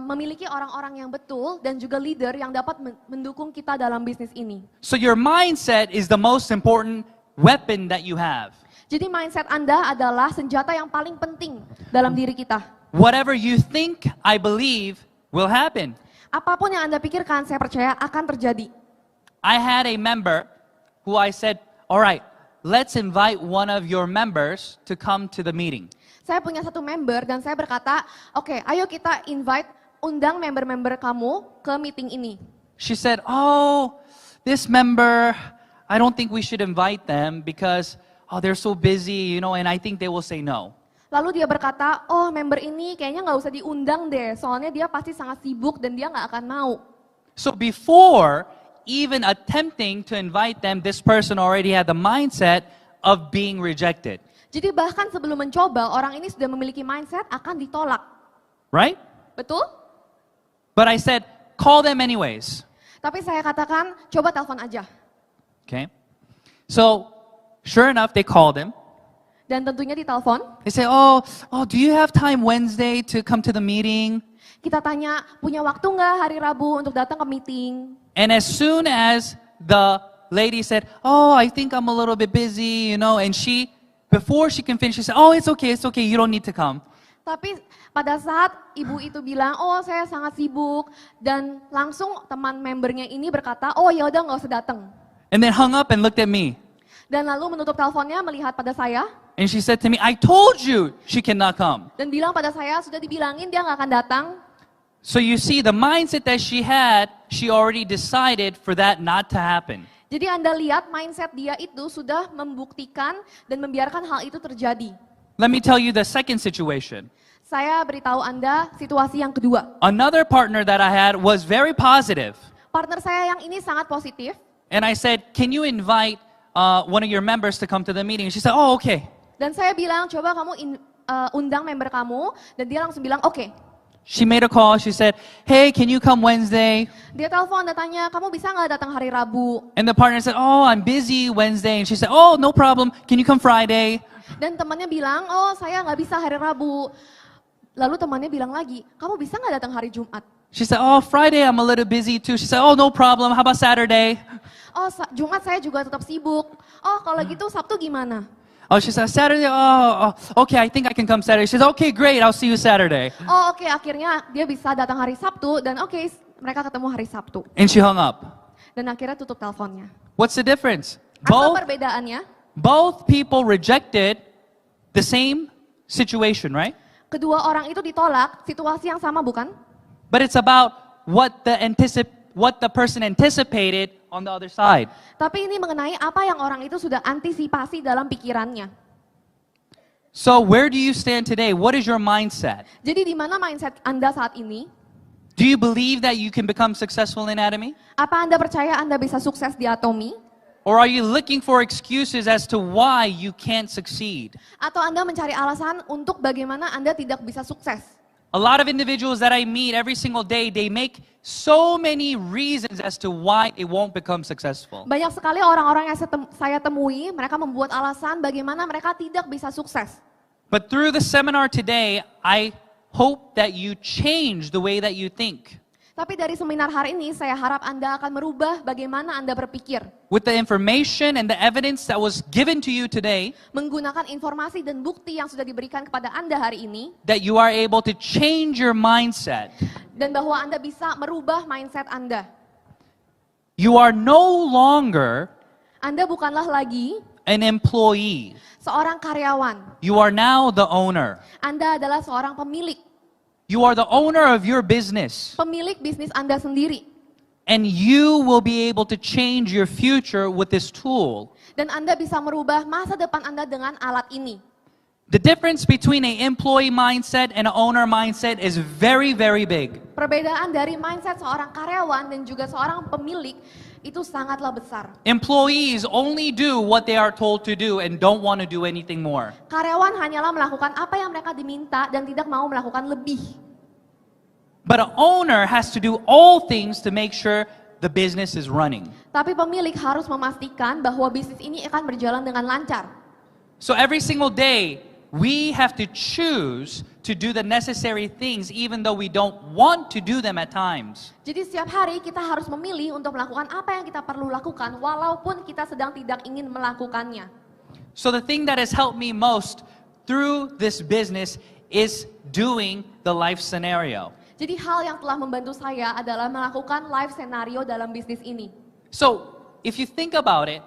memiliki orang-orang yang betul dan juga leader yang dapat mendukung kita dalam bisnis ini. So your mindset is the most important weapon that you have. Jadi mindset Anda adalah senjata yang paling penting dalam diri kita. Whatever you think, I believe, will happen. Apapun yang Anda pikirkan, saya percaya akan terjadi. I had a member who I said, all right, let's invite one of your members to come to the meeting. Saya punya satu member dan saya berkata, oke, ayo kita undang member-member kamu ke meeting ini. She said, oh, this member, I don't think we should invite them because they're so busy, and I think they will say no. Lalu dia berkata, oh member ini kayaknya nggak usah diundang deh, soalnya dia pasti sangat sibuk dan dia nggak akan mau. So before even attempting to invite them, this person already had the mindset of being rejected. Jadi bahkan sebelum mencoba, orang ini sudah memiliki mindset akan ditolak. Right? Betul? But I said, call them anyways. Tapi saya katakan, coba telepon aja. Okay? So, sure enough, they called him. Dan tentunya ditelepon. They say, oh, do you have time Wednesday to come to the meeting? Kita tanya, punya waktu nggak hari Rabu untuk datang ke meeting? And as soon as the lady said, oh, I think I'm a little bit busy, and before she can finish, she said, oh, it's okay, you don't need to come. Tapi pada saat ibu itu bilang, oh saya sangat sibuk, dan langsung teman membernya ini berkata, oh ya udah nggak usah datang. And then hung up and looked at me. Dan lalu menutup teleponnya melihat pada saya, And she said to me, I told you she cannot come. dan bilang pada saya, sudah dibilangin dia nggak akan datang. So you see, the mindset that she had, she already decided for that not to happen. Jadi Anda lihat mindset dia itu sudah membuktikan dan membiarkan hal itu terjadi. Let me tell you the second situation. Saya beritahu Anda situasi yang kedua. Another partner that I had was very positive. Partner saya yang ini sangat positif. And I said, can you invite one of your members to come to the meeting? And she said, oh, okay. Dan saya bilang, coba kamu undang member kamu. Dan dia langsung bilang, oke. She made a call. She said, hey, can you come Wednesday? Dia telepon dan tanya, kamu bisa nggak datang hari Rabu? And the partner said, oh, I'm busy Wednesday. And she said, oh, no problem. Can you come Friday? Dan temannya bilang, oh saya nggak bisa hari Rabu. Lalu temannya bilang lagi, kamu bisa nggak datang hari Jumat? She said, oh, Friday I'm a little busy too. She said, oh, no problem. How about Saturday? Oh Jumat saya juga tetap sibuk. Oh kalau gitu Sabtu gimana? Oh, she said, Saturday? Oh, okay, I think I can come Saturday. She said, okay, great. I'll see you Saturday. Oh oke, akhirnya dia bisa datang hari Sabtu dan oke, mereka ketemu hari Sabtu. And she hung up. Dan akhirnya tutup teleponnya. What's the difference? Apa perbedaannya? Both people rejected the same situation, right? Kedua orang itu ditolak, situasi yang sama bukan? But it's about what the person anticipated on the other side. Tapi ini mengenai apa yang orang itu sudah antisipasi dalam pikirannya. So where do you stand today? What is your mindset? Jadi di mana mindset Anda saat ini? Do you believe that you can become successful in Atomy? Apa Anda percaya Anda bisa sukses di Atomy? Or are you looking for excuses as to why you can't succeed? Atau Anda mencari alasan untuk bagaimana Anda tidak bisa sukses? A lot of individuals that I meet every single day, they make so many reasons as to why they won't become successful. Banyak sekali orang-orang yang saya temui, mereka membuat alasan bagaimana mereka tidak bisa sukses. But through the seminar today, I hope that you change the way that you think. Tapi dari seminar hari ini, saya harap Anda akan merubah bagaimana Anda berpikir. With the information and the evidence that was given to you today, Menggunakan informasi dan bukti yang sudah diberikan kepada Anda hari ini, that you are able to change your mindset. dan bahwa Anda bisa merubah mindset Anda. You are no longer Anda bukanlah lagi an employee. seorang karyawan. You are now the owner. Anda adalah seorang pemilik. You are the owner of your business. Pemilik bisnis Anda sendiri. And you will be able to change your future with this tool. Dan Anda bisa merubah masa depan Anda dengan alat ini. The difference between an employee mindset and an owner mindset is very, very big. Perbedaan dari mindset seorang karyawan dan juga seorang pemilik itu sangatlah besar. Employees only do what they are told to do and don't want to do anything more. Karyawan hanyalah melakukan apa yang mereka diminta dan tidak mau melakukan lebih. But an owner has to do all things to make sure the business is running. Tapi pemilik harus memastikan bahwa bisnis ini akan berjalan dengan lancar. So every single day, we have to choose to do the necessary things even though we don't want to do them at times. Jadi setiap hari kita harus memilih untuk melakukan apa yang kita perlu lakukan walaupun kita sedang tidak ingin melakukannya. So the thing that has helped me most through this business is doing the life scenario. Jadi hal yang telah membantu saya adalah melakukan live scenario dalam bisnis ini. So if you think about it,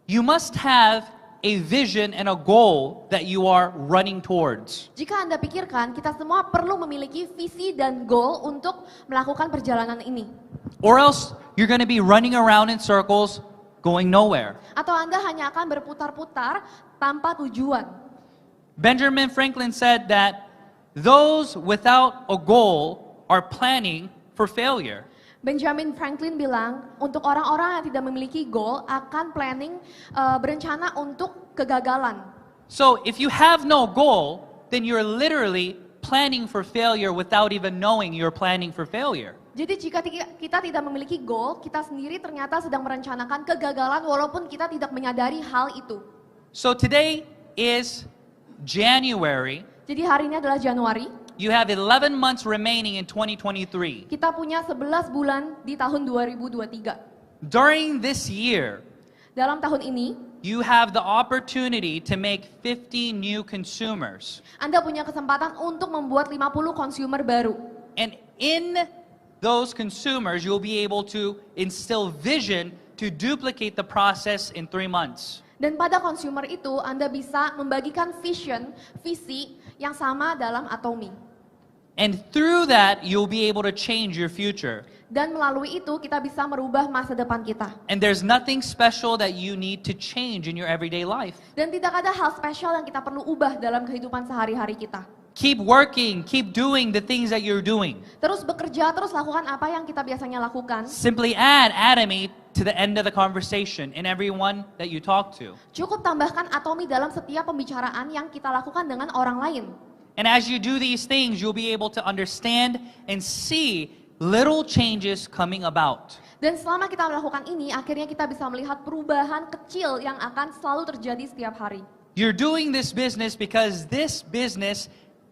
you must have a vision and a goal that you are running towards. Jika Anda pikirkan, kita semua perlu memiliki visi dan goal untuk melakukan perjalanan ini. Or else you're going to be running around in circles going nowhere. Atau Anda hanya akan berputar-putar tanpa tujuan. Benjamin Franklin said that those without a goal are planning for failure. Benjamin Franklin bilang, untuk orang-orang yang tidak memiliki goal akan planning, berencana untuk kegagalan. So if you have no goal, then you're literally planning for failure without even knowing you're planning for failure. Jadi jika kita tidak memiliki goal, kita sendiri ternyata sedang merencanakan kegagalan walaupun kita tidak menyadari hal itu. So today is January. Jadi hari ini adalah Januari. You have 11 months remaining in 2023. Kita punya 11 bulan di tahun 2023. During this year, Dalam tahun ini, you have the opportunity to make 50 new consumers. Anda punya kesempatan untuk membuat 50 consumer baru. And in those consumers, you'll be able to instill vision to duplicate the process in 3 months. Dan pada consumer itu, Anda bisa membagikan visi yang sama dalam Atomy. And through that, you'll be able to change your future. Dan melalui itu, kita bisa merubah masa depan kita. And there's nothing special that you need to change in your everyday life. Dan tidak ada hal spesial yang kita perlu ubah dalam kehidupan sehari-hari kita. Keep working, keep doing the things that you're doing. Terus bekerja, terus lakukan apa yang kita biasanya lakukan. Simply add Atomy to the end of the conversation in everyone that you talk to. Cukup tambahkan Atomy dalam setiap pembicaraan yang kita lakukan dengan orang lain. And as you do these things, you'll be able to understand and see little changes coming about. Dan selama kita melakukan ini, akhirnya kita bisa melihat perubahan kecil yang akan selalu terjadi setiap hari. You're doing this business because this business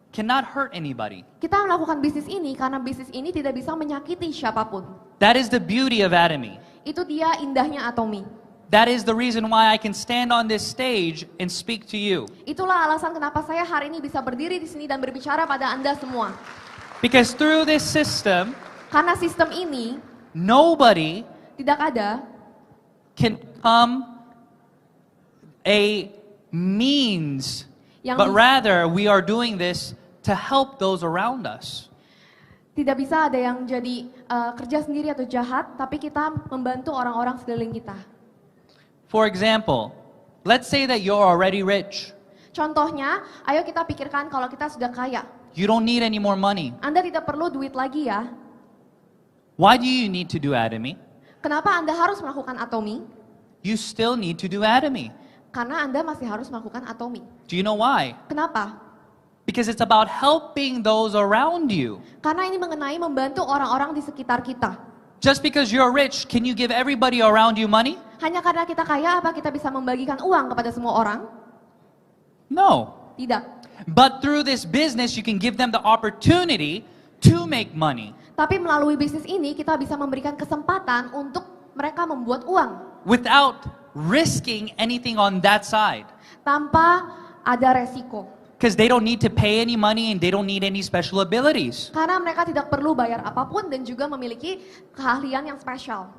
cannot hurt anybody. Kita melakukan bisnis ini karena bisnis ini tidak bisa menyakiti siapapun. That is the beauty of Atomy. Itu dia indahnya Atomy. That is the reason why I can stand on this stage and speak to you. Itulah alasan kenapa saya hari ini bisa berdiri di sini dan berbicara pada Anda semua. Because through this system, Karena sistem ini nobody tidak ada can become a means, Yang but rather we are doing this to help those around us. tidak bisa ada yang jadi kerja sendiri atau jahat, tapi kita membantu orang-orang sekeliling kita. For example, let's say that you're already rich. Contohnya, ayo kita pikirkan kalau kita sudah kaya. You don't need any more money. Anda tidak perlu duit lagi ya. Why do you need to do Atomy? Kenapa Anda harus melakukan Atomy? You still need to do Atomy. Karena Anda masih harus melakukan Atomy. Do you know why? Kenapa? Because it's about helping those around you. Karena ini mengenai membantu orang-orang di sekitar kita. Just because you're rich, can you give everybody around you money? Hanya karena kita kaya, apa kita bisa membagikan uang kepada semua orang? No. Tidak. But through this business, you can give them the opportunity to make money Tapi melalui bisnis ini, kita bisa memberikan kesempatan untuk mereka membuat uang. without risking anything on that side. Tanpa ada resiko. Because they don't need to pay any money and they don't need any special abilities. Karena mereka tidak perlu bayar apapun dan juga memiliki keahlian yang spesial.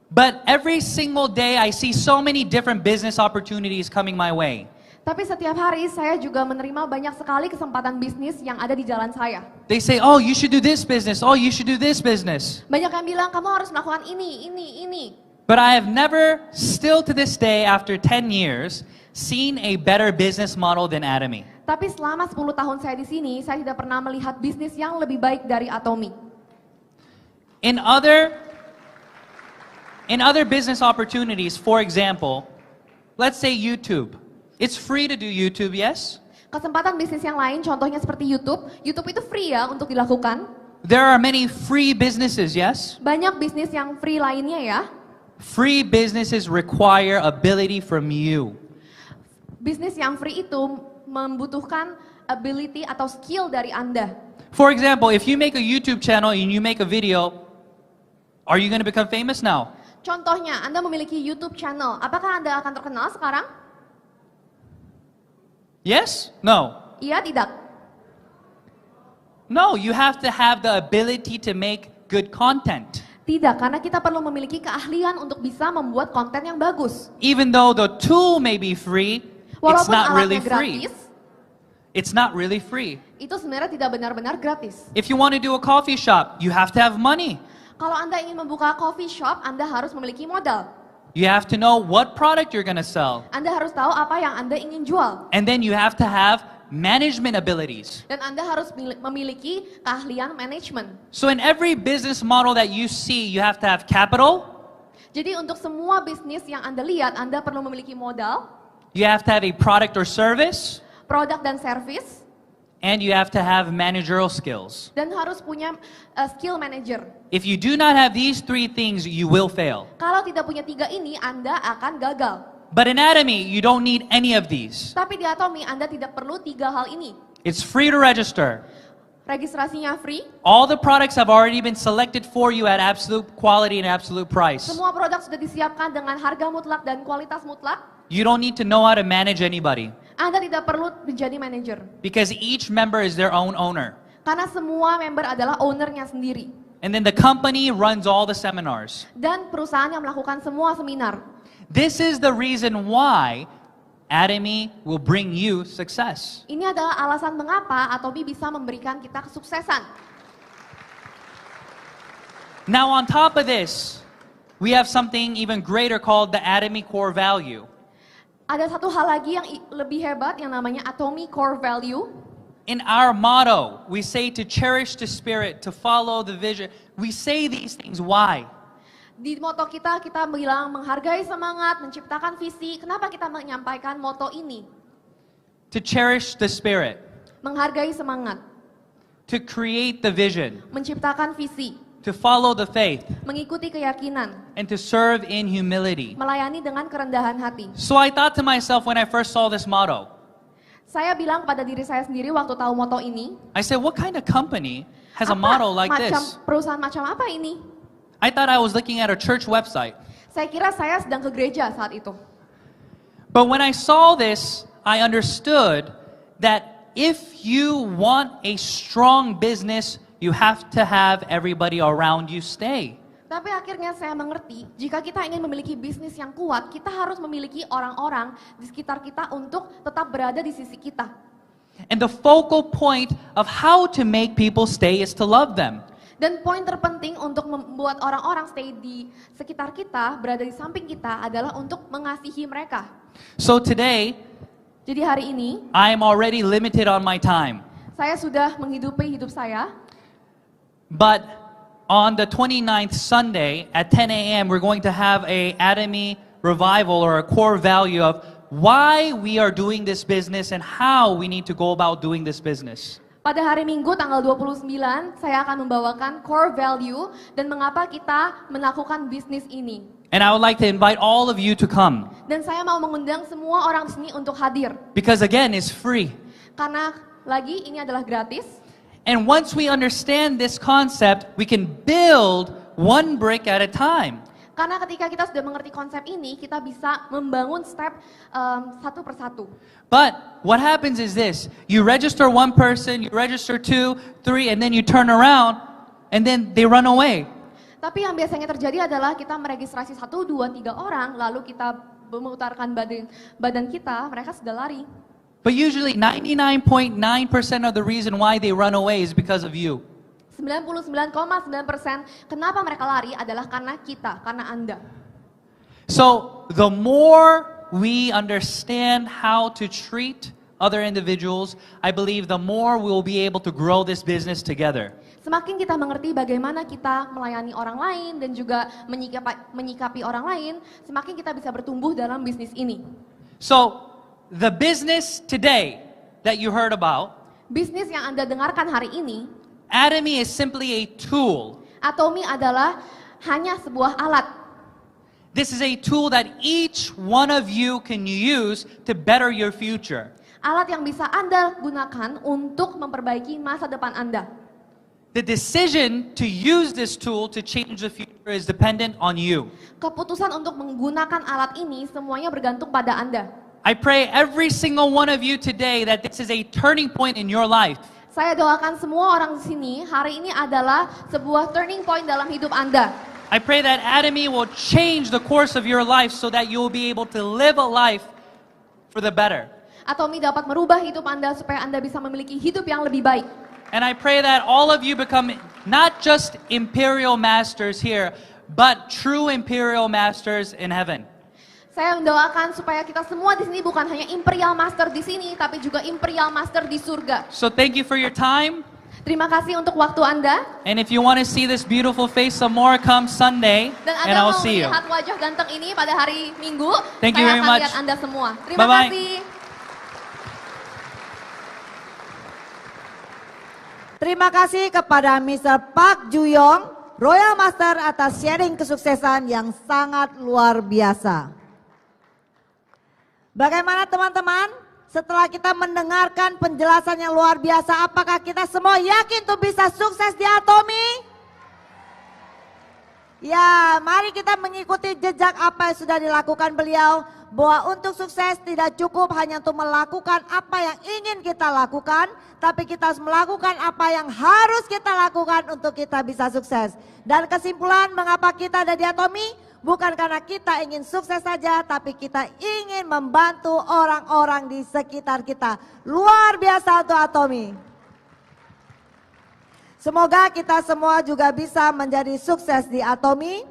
But every single day, I see so many different business opportunities coming my way. Tapi setiap hari saya juga menerima banyak sekali kesempatan bisnis yang ada di jalan saya. They say, oh, you should do this business. Oh, you should do this business. Banyak yang bilang, kamu harus melakukan ini. But I have never, still to this day, after 10 years, seen a better business model than Atomy. Tapi selama 10 tahun saya di sini, saya tidak pernah melihat bisnis yang lebih baik dari Atomy. In other business opportunities, for example, let's say YouTube. It's free to do YouTube, yes? Kesempatan bisnis yang lain, contohnya seperti YouTube. YouTube itu free ya untuk dilakukan. There are many free businesses, yes? Banyak bisnis yang free lainnya ya. Free businesses require ability from you. Bisnis yang free itu membutuhkan ability atau skill dari Anda. For example, if you make a YouTube channel and you make a video, are you going to become famous now? Contohnya, Anda memiliki YouTube channel. Apakah Anda akan terkenal sekarang? Yes? No. Iya, tidak. No, you have to have the ability to make good content. Tidak, karena kita perlu memiliki keahlian untuk bisa membuat konten yang bagus. Even though the tool may be free, it's Walaupun not really alatnya free. gratis, It's not really free. itu sebenarnya tidak benar-benar gratis. If you want to do a coffee shop, you have to have money. Kalau Anda ingin membuka coffee shop, Anda harus memiliki modal. You have to know what product you're going to sell. Anda harus tahu apa yang Anda ingin jual. And then you have to have management abilities. Dan Anda harus memiliki keahlian manajemen. So in every business model that you see, you have to have capital, Jadi untuk semua bisnis yang Anda lihat, Anda perlu memiliki modal, you have to have a product or service, produk dan service, and you have to have managerial skills. dan harus punya skill manager. If you do not have these three things, you will fail. Kalau tidak punya tiga ini, Anda akan gagal. But in Atomy, you don't need any of these. Tapi di Atomy, Anda tidak perlu tiga hal ini. It's free to register. Registrasinya free, All the products have already been selected for you at absolute quality and absolute price. semua produk sudah disiapkan dengan harga mutlak dan kualitas mutlak. You don't need to know how to manage anybody Anda tidak perlu menjadi manajer. because each member is their own owner. Karena semua member adalah ownernya sendiri. And then the company runs all the seminars. Dan perusahaan yang melakukan semua seminar. This is the reason why Atomy will bring you success. Ini adalah alasan mengapa Atomy bisa memberikan kita kesuksesan. Now on top of this, we have something even greater called the Atomy core value. Ada satu hal lagi yang lebih hebat yang namanya Atomy core value. In our motto, we say to cherish the spirit, to follow the vision. We say these things, why? Di moto kita bilang menghargai semangat, menciptakan visi. Kenapa kita menyampaikan moto ini? To cherish the spirit, Menghargai semangat, to create the vision, menciptakan visi, to follow the faith, mengikuti keyakinan, and to serve in humility. melayani dengan kerendahan hati. So I thought to myself when I first saw this motto, Saya bilang pada diri saya sendiri waktu tahu moto ini, I said, what kind of company has a motto like this? perusahaan macam apa ini? I thought I was looking at a church website. Saya kira saya sedang ke gereja saat itu. But when I saw this, I understood that if you want a strong business, you have to have everybody around you stay. Tapi akhirnya saya mengerti, jika kita ingin memiliki bisnis yang kuat, kita harus memiliki orang-orang di sekitar kita untuk tetap berada di sisi kita. And the focal point of how to make people stay is to love them. Dan poin terpenting untuk membuat orang-orang stay di sekitar kita, berada di samping kita adalah untuk mengasihi mereka. So today, Jadi hari ini, I am already limited on my time. saya sudah menghidupi hidup saya. But on the 29th Sunday at 10 a.m., we're going to have a Atomy revival or a core value of why we are doing this business and how we need to go about doing this business. Pada hari Minggu tanggal 29, saya akan membawakan core value dan mengapa kita melakukan bisnis ini. And I would like to invite all of you to come Dan saya mau mengundang semua orang di sini untuk hadir. because again, it's free. Karena lagi ini adalah gratis. And once we understand this concept, we can build one brick at a time. Karena ketika kita sudah mengerti konsep ini, kita bisa membangun step satu persatu. But what happens is this, you register one person, you register 2, 3, and then you turn around and then they run away. Tapi yang biasanya terjadi adalah kita meregistrasi 1, 2, 3 orang, lalu kita memutarkan badan kita, mereka sudah lari. But usually 99.9% of the reason why they run away is because of you. 99,9% kenapa mereka lari adalah karena kita, karena Anda. So the more we understand how to treat other individuals, I believe the more we will be able to grow this business together. Semakin kita mengerti bagaimana kita melayani orang lain dan juga menyikapi orang lain, semakin kita bisa bertumbuh dalam bisnis ini. So the business today that you heard about, Bisnis yang Anda dengarkan hari ini, Atomy is simply a tool. Atomy adalah hanya sebuah alat. This is a tool that each one of you can use to better your future. Alat yang bisa Anda gunakan untuk memperbaiki masa depan Anda. The decision to use this tool to change the future is dependent on you. Keputusan untuk menggunakan alat ini semuanya bergantung pada Anda. I pray every single one of you today that this is a turning point in your life. Saya doakan semua orang di sini, hari ini adalah sebuah turning point dalam hidup Anda. I pray that Atomy will change the course of your life so that you will be able to live a life for the better. Atomy dapat merubah hidup Anda supaya Anda bisa memiliki hidup yang lebih baik. And I pray that all of you become not just imperial masters here, but true imperial masters in heaven. Saya mendoakan supaya kita semua di sini bukan hanya imperial master di sini, tapi juga imperial master di surga. So thank you for your time. Terima kasih untuk waktu Anda. And if you want to see this beautiful face some more, come Sunday, Dan and Anda I'll mau see you. melihat wajah ganteng ini pada hari Minggu, Thank you saya very akan much. lihat Anda semua. Terima Bye-bye. kasih. Terima kasih kepada Mr. Park Ju-yong, Royal Master atas sharing kesuksesan yang sangat luar biasa. Bagaimana teman-teman? Setelah kita mendengarkan penjelasan yang luar biasa, apakah kita semua yakin tuh bisa sukses di Atomy? Ya, mari kita mengikuti jejak apa yang sudah dilakukan beliau, bahwa untuk sukses tidak cukup hanya untuk melakukan apa yang ingin kita lakukan, tapi kita harus melakukan apa yang harus kita lakukan untuk kita bisa sukses. Dan kesimpulan mengapa kita ada di Atomy? Bukan karena kita ingin sukses saja, tapi kita ingin membantu orang-orang di sekitar kita. Luar biasa untuk Atomy. Semoga kita semua juga bisa menjadi sukses di Atomy.